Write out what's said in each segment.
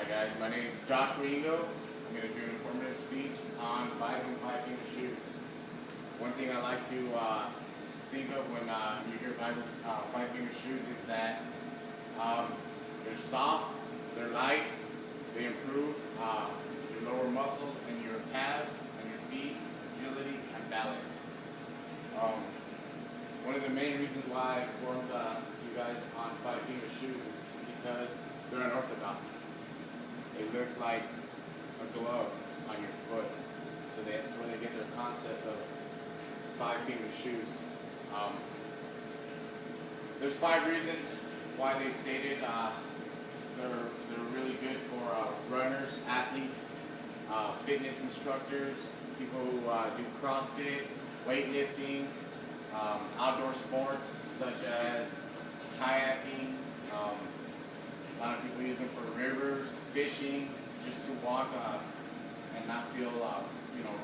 Guys, my name is Josh Ringo. I'm going to do an informative speech on Vibram Five Finger Shoes. One thing I like to think of when you hear Vibram Five Finger Shoes is that they're soft, they're light, they improve your lower muscles and your calves and your feet, agility and balance. One of the main reasons why I informed you guys on Five Finger Shoes is because they're unorthodox. They look like a glove on your foot. So that's where they get their concept of five finger shoes. There's 5 reasons why they stated they're really good for runners, athletes, fitness instructors, people who do CrossFit, weightlifting, outdoor sports such as kayaking. A lot of people use them for rivers, fishing, just to walk and not feel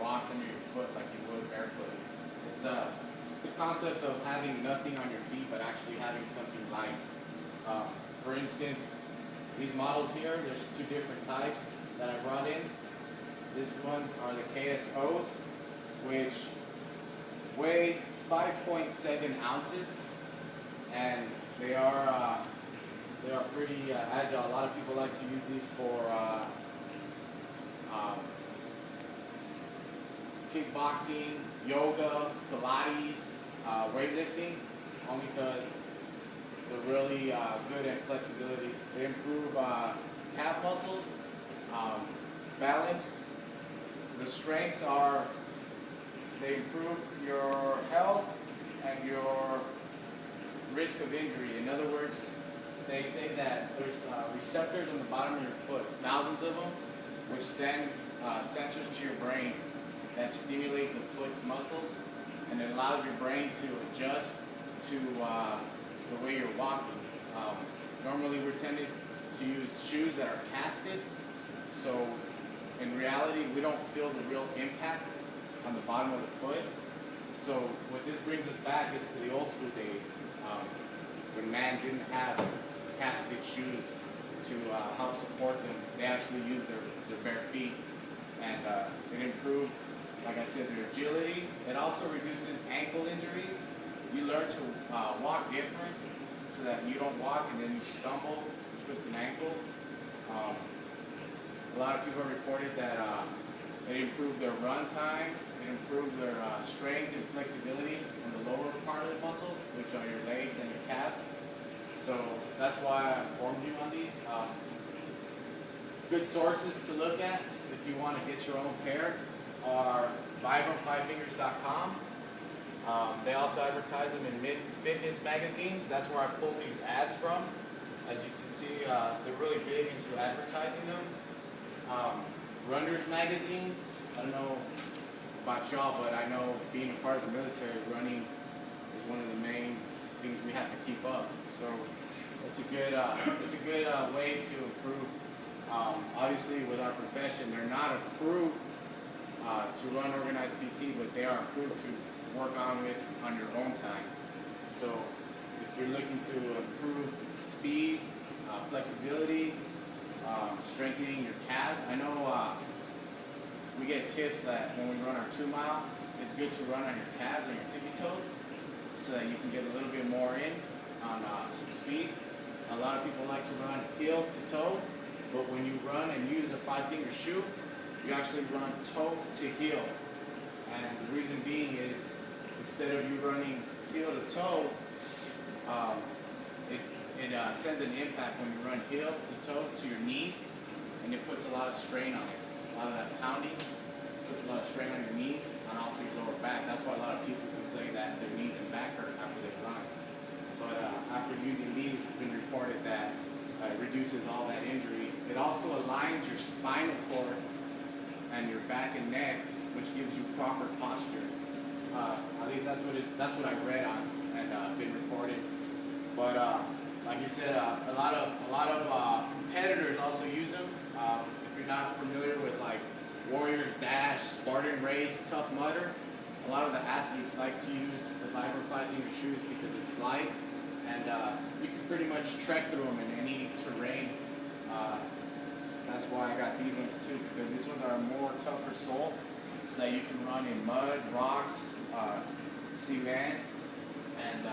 rocks under your foot like you would barefoot. It's a concept of having nothing on your feet but actually having something light. For instance, these models here, there's 2 different types that I brought in. These ones are the KSOs, which weigh 5.7 ounces, and they are pretty agile. A lot of people like to use these for kickboxing, yoga, Pilates, weightlifting, only because they're really good at flexibility. They improve calf muscles, balance. The strengths are they improve your health and your risk of injury. In other words, they say that there's receptors on the bottom of your foot, thousands of them, which send sensors to your brain that stimulate the foot's muscles, and it allows your brain to adjust to the way you're walking. Normally we're tended to use shoes that are casted, so in reality we don't feel the real impact on the bottom of the foot. So what this brings us back is to the old school days, when man didn't have casted shoes to help support them. They actually used their bare feet, and it improved, like I said, their agility. It also reduces ankle injuries. You learn to walk different so that you don't walk and then you stumble, twist an ankle. A lot of people have reported that it improved their run time, it improved their strength and flexibility in the lower part of the muscles, which are your legs and your calves. So that's why I informed you on these. Good sources to look at if you want to get your own pair are VibramFiveFingers.com. They also advertise them in fitness magazines. That's where I pull these ads from. As you can see, they're really big into advertising them. Runners magazines, I don't know about y'all, but I know being a part of the military, running is one of the main things we have to keep up. So it's a good way to improve. Obviously, with our profession, they're not approved to run organized PT, but they are approved to work on your own time. So if you're looking to improve speed, flexibility, strengthening your calves, I know we get tips that when we run our 2 mile, it's good to run on your calves and your tippy toes so that you can get a little bit more in on some speed. A lot of people like to run heel to toe, but when you run and use a 5-finger shoe, you actually run toe to heel. And the reason being is, instead of you running heel to toe, it sends an impact when you run heel to toe to your knees, and it puts a lot of strain on it. A lot of that pounding puts a lot of strain on your knees and also your lower back. That's why a lot of people complain that their knees and back hurt after they run. But after using these, it's been reported that it reduces all that injury. It also aligns your spinal cord and your back and neck, which gives you proper posture. At least that's what I read on and been reported. But like you said, a lot of competitors also use them. If you're not familiar with like Warriors Dash, Spartan Race, Tough Mudder, a lot of the athletes like to use the Vibram 5-finger shoes because it's light, and you can pretty much trek through them in any terrain. That's why I got these ones too, because these ones are more tougher sole, so that you can run in mud, rocks, cement, and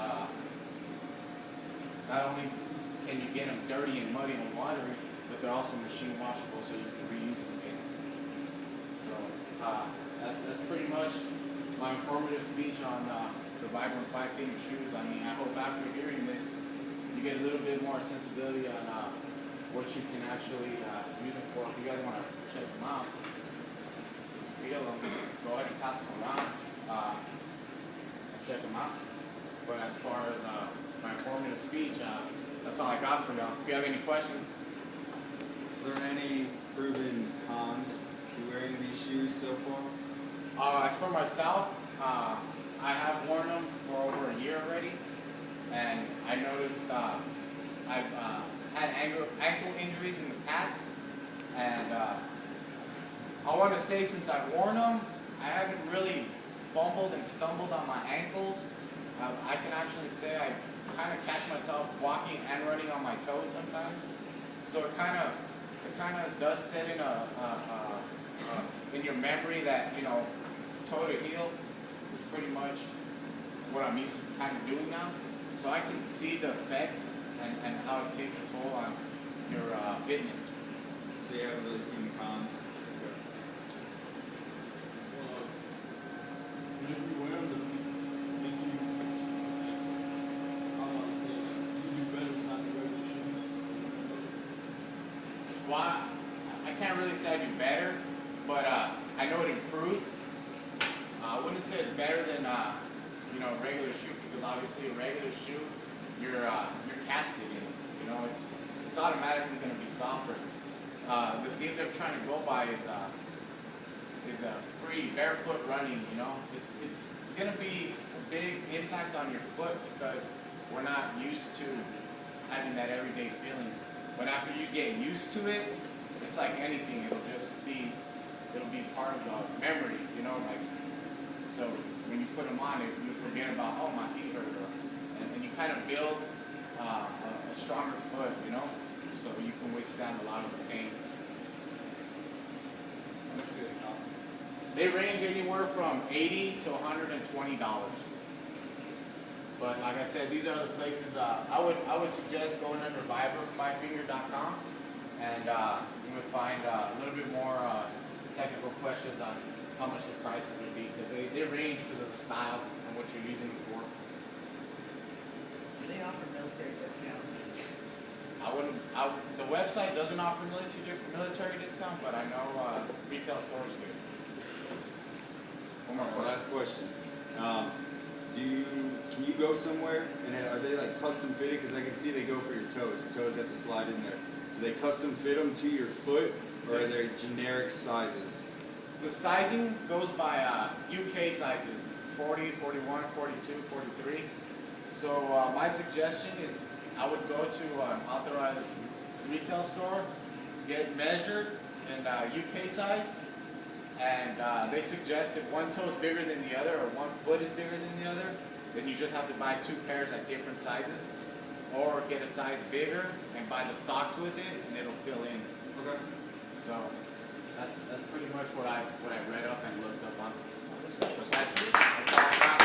not only can you get them dirty and muddy and watery, but they're also machine washable, so you can reuse them again. So that's pretty much my informative speech on the Vibram 5-finger shoes. I mean, I hope after hearing this, you get a little bit more sensibility on what you can actually use them for. If you guys want to check them out, feel them, go ahead and pass them around and check them out. But as far as my informative speech, that's all I got for y'all. If you have any questions. Are there any proven cons to wearing these shoes so far? As for myself, I have worn them for over a year already, and I noticed I've had ankle injuries in the past, and I want to say since I've worn them, I haven't really fumbled and stumbled on my ankles. I can actually say I kind of catch myself walking and running on my toes sometimes, so it kind of does set in your memory that, you know, toe to heel is pretty much what I'm used to kind of doing now. So I can see the effects and how it takes a toll on your fitness. So you haven't really seen the cons? If you wear them, does it make you, I want to say, you do better inside the regular shoes? Well, I can't really say I do better, but I know it improves. I wouldn't say it's better than you know, a regular shoe, because obviously a regular shoe you're casted in. You know, it's automatically going to be softer. The thing they're trying to go by is a free barefoot running. You know, it's going to be a big impact on your foot because we're not used to having that everyday feeling. But after you get used to it, it's like anything. It'll be part of the memory. You know, like, so when you put them on, you forget about, oh, my feet hurt, and you kind of build a stronger foot. You know, so you can withstand a lot of the pain. How much do they cost? They range anywhere from $80 to $120. But like I said, these are the places I would suggest going under Vibram5finger.com, and you would find a little bit more technical questions on how much the prices would be, because they range because of the style and what you're using it for. Do they offer military discounts? The website doesn't offer military discount, but I know retail stores do. One more question. Last question. Can you go somewhere and are they like custom fitted? Because I can see they go for your toes. Your toes have to slide in there. Do they custom fit them to your foot, or are they generic sizes? The sizing goes by UK sizes, 40, 41, 42, 43. So my suggestion is I would go to an authorized retail store, get measured in UK size, and they suggest if one toe is bigger than the other or one foot is bigger than the other, then you just have to buy 2 pairs at different sizes, or get a size bigger and buy the socks with it, and it'll fill in. Okay. So that's pretty much what I read up and looked up on. But that's all I got.